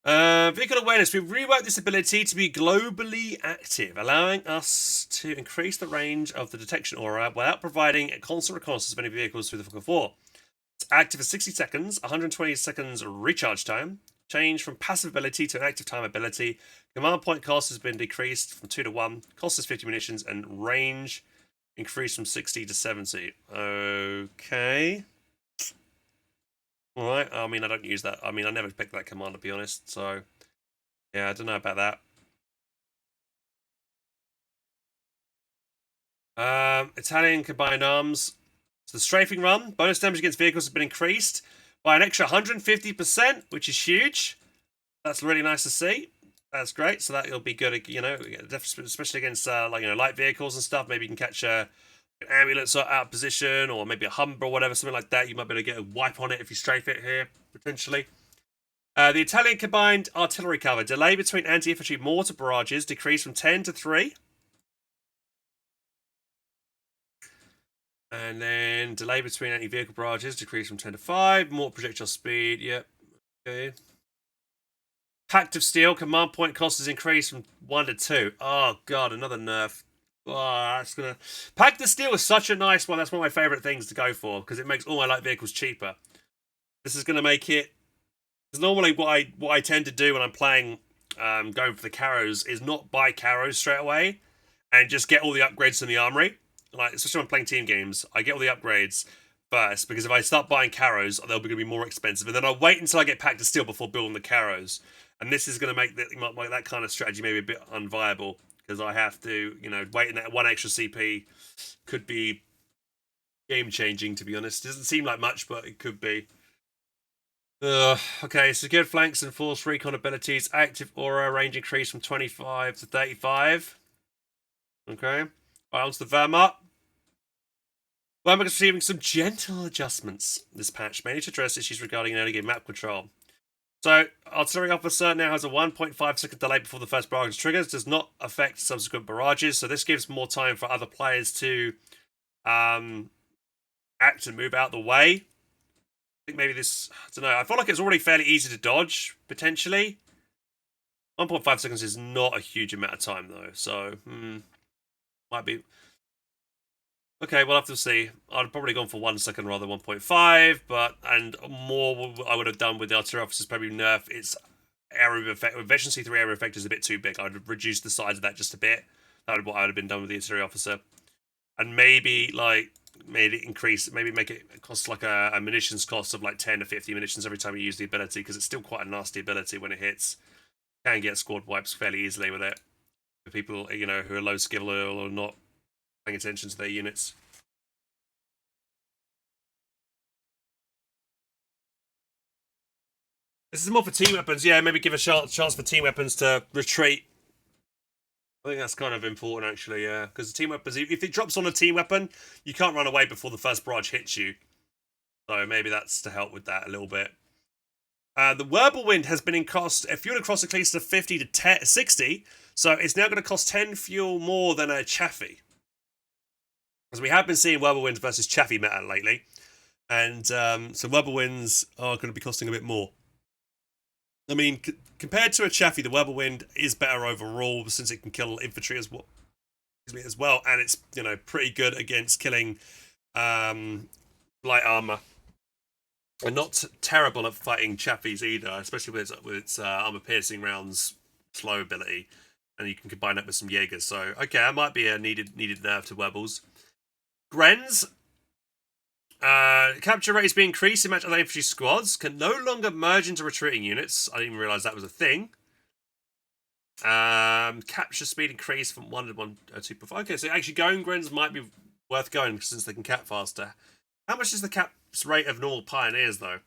Vehicle awareness. We've reworked this ability to be globally active, allowing us to increase the range of the detection aura without providing a constant reconnaissance of any vehicles through the fog of war. It's active for 60 seconds, 120 seconds recharge time. Change from passive ability to an active time ability. Command point cost has been decreased from 2 to 1. Cost is 50 munitions, and range increased from 60 to 70. Okay. Alright, I mean, I don't use that. I mean, I never picked that command, to be honest, so yeah, I don't know about that. Italian combined arms. So the strafing run, bonus damage against vehicles has been increased by an extra 150%, which is huge. That's really nice to see. That's great. So that'll be good, especially against light vehicles and stuff. Maybe you can catch an ambulance out of position, or maybe a Humber or whatever, something like that. You might be able to get a wipe on it if you strafe it here, potentially. The Italian combined artillery cover. Delay between anti-infantry mortar barrages decreased from 10 to 3. And then delay between anti-vehicle barrages decreased from 10 to 5. More projectile speed. Yep. Okay. Pact of Steel command point cost is increased from 1 to 2. Oh god, another nerf. Oh, that's gonna. Pact of Steel is such a nice one. That's one of my favorite things to go for because it makes all my light vehicles cheaper. This is gonna make it. Because normally, what I tend to do when I'm playing, going for the Caros, is not buy Caros straight away, and just get all the upgrades in the armory. Like especially when I'm playing team games, I get all the upgrades first because if I start buying Caros, they'll be going to be more expensive, and then I'll wait until I get Pact of Steel before building the Caros. And this is going to make that kind of strategy maybe a bit unviable because I have to, waiting that one extra CP could be game changing. To be honest, it doesn't seem like much, but it could be. Okay, secured flanks and force recon abilities. Active aura range increase from 25 to 35. Okay. Right, on to the Wehrmacht. Wehrmacht is receiving some gentle adjustments this patch, mainly to address issues regarding early game map control. So, Artillery Officer now has a 1.5 second delay before the first barrage triggers. Does not affect subsequent barrages, so this gives more time for other players to act and move out the way. I think maybe this, I don't know, I feel like it's already fairly easy to dodge, potentially. 1.5 seconds is not a huge amount of time, though, so, might be. Okay, we'll have to see. I'd have probably gone for 1 second rather than 1.5, and more I would have done with the Artillery Officers probably nerf its area effect. Efficiency 3 area effect is a bit too big. I'd have reduced the size of that just a bit. That would what I would have been done with the Artillery Officer. And maybe, make it cost like a munitions cost of like 10 to 50 munitions every time you use the ability, because it's still quite a nasty ability when it hits. Can get squad wipes fairly easily with it. For people, who are low skill or not paying attention to their units. This is more for team weapons. Yeah, maybe give a chance for team weapons to retreat. I think that's kind of important, actually, yeah. Because the team weapons, if it drops on a team weapon, you can't run away before the first barrage hits you. So maybe that's to help with that a little bit. The Wirbelwind has been in cost, fuel across at least to 50 to 60, so it's now going to cost 10 fuel more than a Chaffee. Because we have been seeing Wirbelwinds versus Chaffee meta lately, and so Wirbelwinds are going to be costing a bit more. I mean, compared to a Chaffee, the Wirbelwind is better overall since it can kill infantry as well, and it's pretty good against killing light armor. And not terrible at fighting Chaffies either, especially with its armor-piercing rounds slow ability. And you can combine that with some Jaegers. So, okay, that might be a needed nerf to Webbles. Grens. Capture rate is being increased in match other infantry squads. Can no longer merge into retreating units. I didn't even realise that was a thing. Capture speed increased from 1 to 2.5. Okay, so actually going Grens might be worth going since they can cap faster. How much is the cap rate of normal Pioneers, though?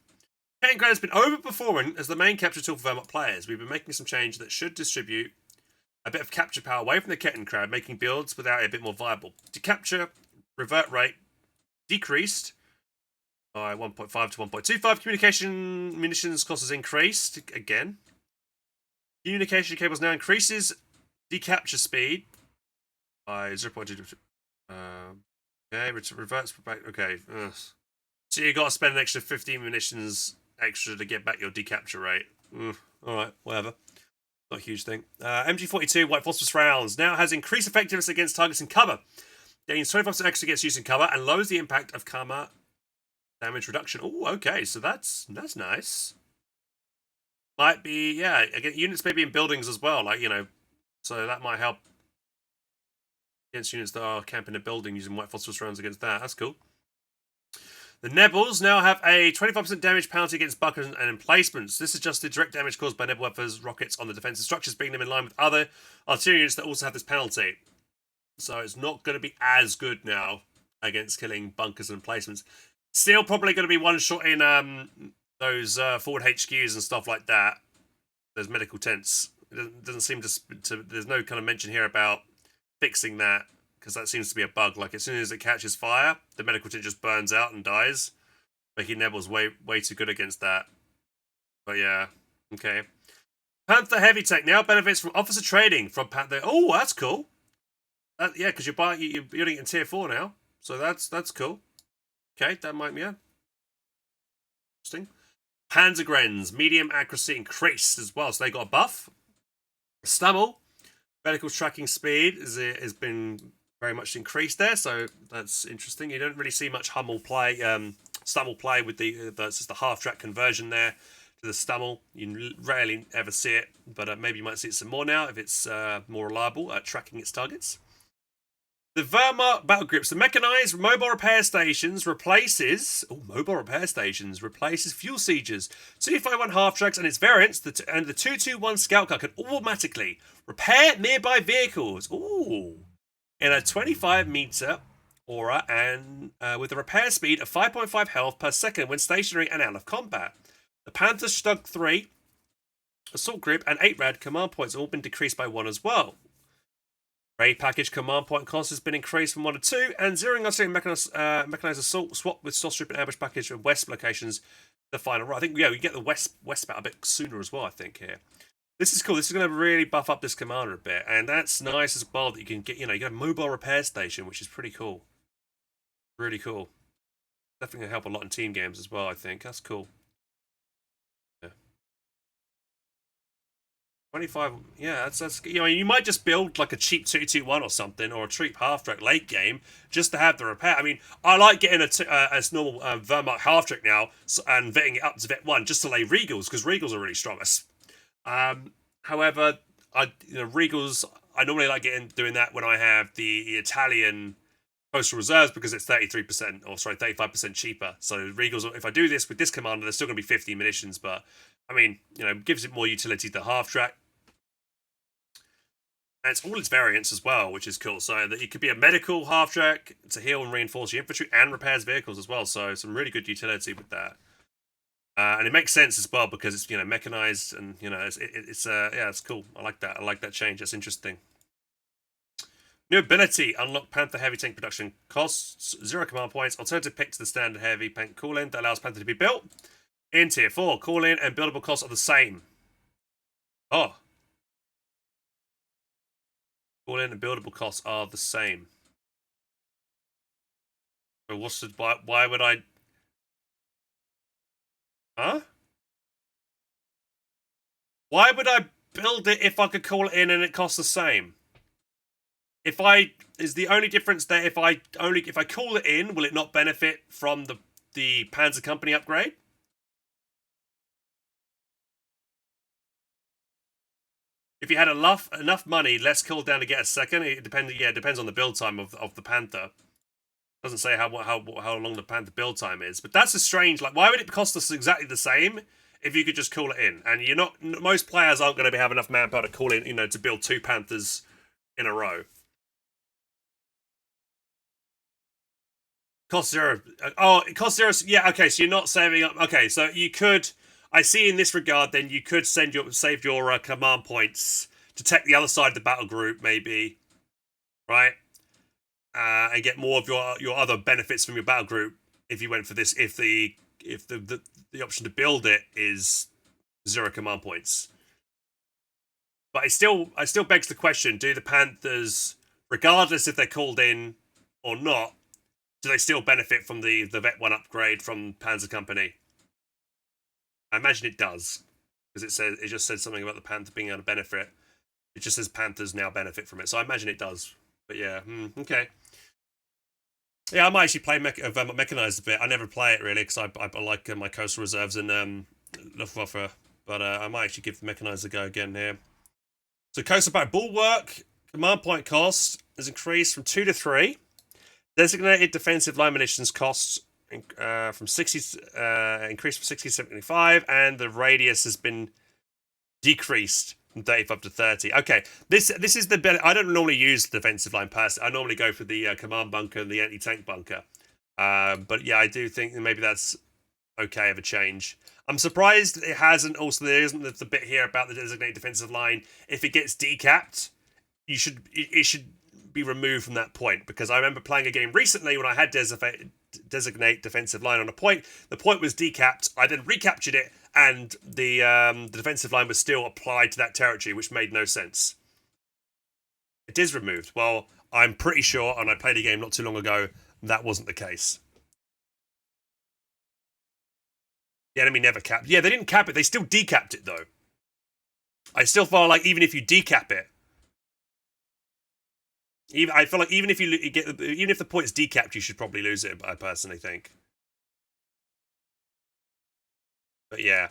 Kettenkrad has been overperforming as the main capture tool for Wehrmacht players. We've been making some change that should distribute a bit of capture power away from the Kettenkrad, making builds without it a bit more viable. To capture revert rate decreased by 1.5 to 1.25. Communication munitions cost has increased again. Communication cables now increases decapture speed by 0.2. Okay, reverts back. Okay. So you got to spend an extra 15 munitions extra to get back your decapture rate. Alright, whatever. Not a huge thing. MG42 White Phosphorus rounds now has increased effectiveness against targets in cover. Gains 25% extra against use in cover and lowers the impact of cover damage reduction. Oh, okay, so that's nice. Might be, yeah, again, units maybe in buildings as well, so that might help against units that are camping a building using White Phosphorus rounds against that. That's cool. The Nebels now have a 25% damage penalty against bunkers and emplacements. This adjusts the direct damage caused by Nebel weapons, rockets on the defensive structures, bringing them in line with other artillery units that also have this penalty. So it's not going to be as good now against killing bunkers and emplacements. Still probably going to be one shot in those forward HQs and stuff like that. Those medical tents. It doesn't seem to there's no kind of mention here about fixing that, because that seems to be a bug. Like, as soon as it catches fire, the medical tent just burns out and dies. Making Nebel's way too good against that. But yeah, okay. Panther Heavy Tech now benefits from officer trading from Panther. Oh, that's cool. Yeah, because you're building it in tier 4 now. So that's cool. Okay, that might be interesting. Panzergrens, medium accuracy increased as well, so they got a buff. Stummel, vertical tracking speed has been very much increased there, so that's interesting. You don't really see much Stummel play with that's just the half track conversion there to the Stummel. You rarely ever see it, but maybe you might see it some more now if it's more reliable at tracking its targets. The Wehrmacht battle groups, the mechanized mobile repair stations replaces fuel sieges. 251 half tracks and its variants, and the 221 scout car can automatically repair nearby vehicles. Ooh, in a 25-meter aura and with a repair speed of 5.5 health per second when stationary and out of combat. The Panther Stug 3 assault group and 8 rad command points have all been decreased by 1 as well. Raid package command point cost has been increased from 1 to 2, and zeroing out mechanized assault swap with soft strip and ambush package of west locations. The final row. I think we get the west battle a bit sooner as well. I think here. This is cool. This is going to really buff up this commander a bit, and that's nice as well that you can get you get a mobile repair station, which is pretty cool. Really cool. Definitely going to help a lot in team games as well. I think that's cool. 25, yeah, that's you might just build like a cheap 221 or something, or a cheap half track late game just to have the repair. I mean, I like getting a normal Wehrmacht half track now and vetting it up to vet 1 just to lay Regals, because Regals are really strong. However, Regals, I normally like doing that when I have the Italian Coastal Reserves, because it's 35% cheaper. So Regals, if I do this with this commander, there's still going to be 50 munitions, but I mean, gives it more utility to half track. And it's all its variants as well, which is cool. So that it could be a medical half track to heal and reinforce your infantry, and repairs vehicles as well. So some really good utility with that. And it makes sense as well because it's mechanized, and it's cool. I like that. I like that change. That's interesting. New ability: unlock Panther heavy tank production, costs 0 command points. Alternative pick to the standard heavy tank cooling that allows Panther to be built. In tier 4, cooling and buildable costs are the same. Oh. Cooling and buildable costs are the same. So what's the, why would I... Huh? Why would I build it if I could call it in and it costs the same? Is the only difference there if I call it in, will it not benefit from the Panzer Company upgrade? If you had enough money, less cooldown to get a second. It depends on the build time of the Panther. Doesn't say how long the Panther build time is, but that's a strange. Like, why would it cost us exactly the same if you could just call it in? And most players aren't going to have enough manpower to call in, to build 2 Panthers in a row. Cost 0. Oh, it costs 0. Yeah, okay. So you're not saving up. Okay, so you could. I see in this regard, then you could save your command points to take the other side of the battle group, maybe, right? And get more of your other benefits from your battle group if you went for this. If the option to build it is 0 command points, but it still begs the question: do the Panthers, regardless if they're called in or not, do they still benefit from the Vet 1 upgrade from Panzer Company? I imagine it does, because it just said something about the Panther being able to benefit. It just says Panthers now benefit from it, so I imagine it does. But yeah, okay. Yeah, I might actually play Mechanized a bit. I never play it really because I like my Coastal Reserves and Luftwaffe, but I might actually give the Mechanized a go again here. So Coastal Battle Bulwark command point cost has increased from 2 to 3. Designated defensive line munitions costs from 60 increased from 60 to 75, and the radius has been decreased from 35 to 30. Okay, this is the better. I don't normally use the defensive line pass. I normally go for the command bunker and the anti-tank bunker. But yeah, I do think maybe that's okay of a change. I'm surprised it hasn't. Also, there isn't the bit here about the designated defensive line. If it gets decapped, it should be removed from that point, because I remember playing a game recently when I had designate defensive line on a point. The point was decapped. I then recaptured it, and the defensive line was still applied to that territory, which made no sense. It is removed. Well, I'm pretty sure, and I played a game not too long ago that wasn't the case. The enemy never capped. Yeah, they didn't cap it. They still decapped it, though. I still feel like even if you decap it, I feel like even if the point's decapped, you should probably lose it. I personally think. But yeah.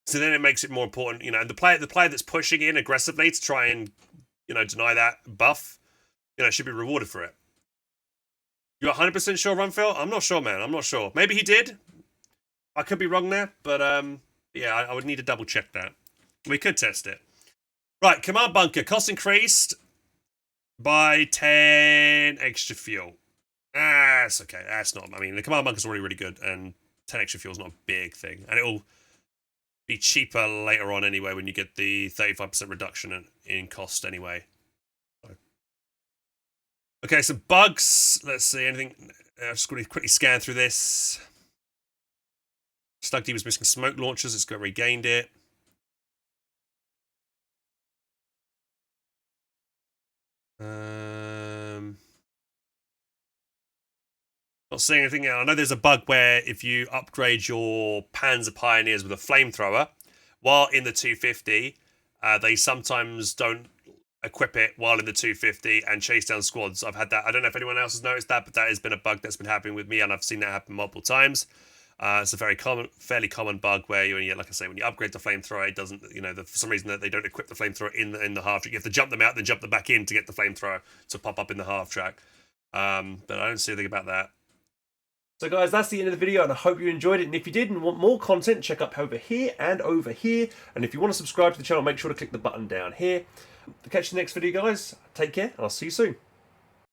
So then it makes it more important, and the player that's pushing in aggressively to try and, deny that buff, should be rewarded for it. You're 100% sure, Runfield? I'm not sure, man. I'm not sure. Maybe he did. I could be wrong there, but yeah, I would need to double check that. We could test it. Right, command bunker cost increased by 10 extra fuel. That's okay. That's not. I mean, the command bunker's already really good, and 10 extra fuel is not a big thing, and it'll be cheaper later on anyway when you get the 35% reduction in cost anyway. Okay, so bugs. Let's see anything. I'm just going to quickly scan through this. Slug D was missing smoke launchers. It's got regained it. Not seeing anything. I know there's a bug where if you upgrade your Panzer Pioneers with a flamethrower while in the 250, they sometimes don't equip it while in the 250 and chase down squads. I've had that. I don't know if anyone else has noticed that, but that has been a bug that's been happening with me, and I've seen that happen multiple times. It's a fairly common bug where like I say, when you upgrade the flamethrower, it doesn't, for some reason that they don't equip the flamethrower in the half track. You have to jump them out, then jump them back in to get the flamethrower to pop up in the half track. But I don't see anything about that. So guys, that's the end of the video, and I hope you enjoyed it. And if you did and want more content, check up over here and over here. And if you want to subscribe to the channel, make sure to click the button down here. To catch the next video, guys, take care, and I'll see you soon.